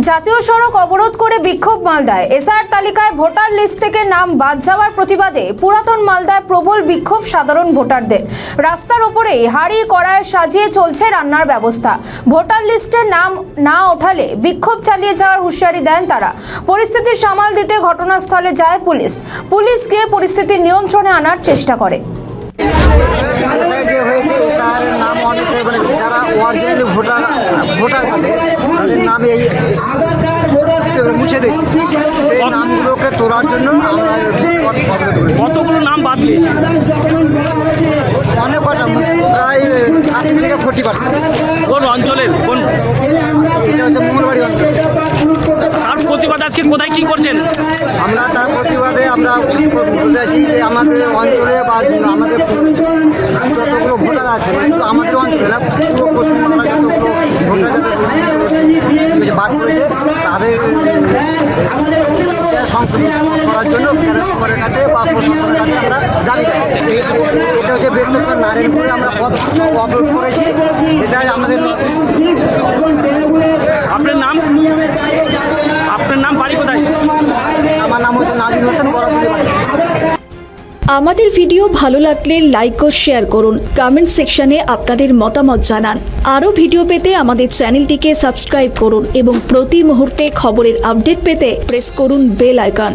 জাতীয় সড়ক অবরোধ করে বিক্ষোভ মালদায়। এসআর তালিকায় ভোটার লিস্ট থেকে নাম বাদ যাওয়ার প্রতিবাদে পুরাতন মালদায় প্রবল বিক্ষোভ সাধারণ ভোটারদের। রাস্তার ওপরেই হাঁড়ি কড়ায় সাজিয়ে চলছে রান্নার ব্যবস্থা। ভোটার লিস্টে নাম না ওঠালে বিক্ষোভ চালিয়ে যাওয়ার হুঁশিয়ারি দেন তারা। পরিস্থিতি সামাল দিতে ঘটনাস্থলে যায় পুলিশ গিয়ে পরিস্থিতি নিয়ন্ত্রণে আনার চেষ্টা করে। নাম অনেকে যারা অরিজিনালি ভোটার তাদের নামে মুছে দিয়েছি, সেই নামগুলোকে তোলার জন্য আমরা কতগুলো নাম বাদ দিয়েছি, অনেক কটা প্রায় 30 থেকে 40%। কোন অঞ্চলের কোন? এটা হচ্ছে মঙ্গলবাড়ি অঞ্চল। তার প্রতিবাদ আজকে কোথায় কি করছেন? আমরা তার প্রতিবাদে আমরা বুঝেছি যে আমাদের অঞ্চলে বা আমাদের যতগুলো ভোটার আছে, কিন্তু আমাদের অঞ্চলে না, পুরো পশ্চিমবাংলার যতগুলো ভোটার যাদের বাদ করেছে তাদের সংশোধন করার জন্য সরকারের কাছে বা প্রশাসনের কাছে আমরা দাবি রাখি। এটা হচ্ছে বেসরকারি নারায়ণপুরে আমরা পথ অবরোধ করেছি, সেটাই আমাদের। আপনার নাম বাড়ি কোথায়? আমার নাম হচ্ছে নাজির হোসেন, বরাবরই বাড়ি। আমাদের ভিডিও ভালো লাগলে লাইক ও শেয়ার করুন, কমেন্ট সেকশনে আপনাদের মতামত জানান। আরও ভিডিও পেতে আমাদের চ্যানেলটিকে সাবস্ক্রাইব করুন এবং প্রতি মুহূর্তে খবরের আপডেট পেতে প্রেস করুন বেল আইকন।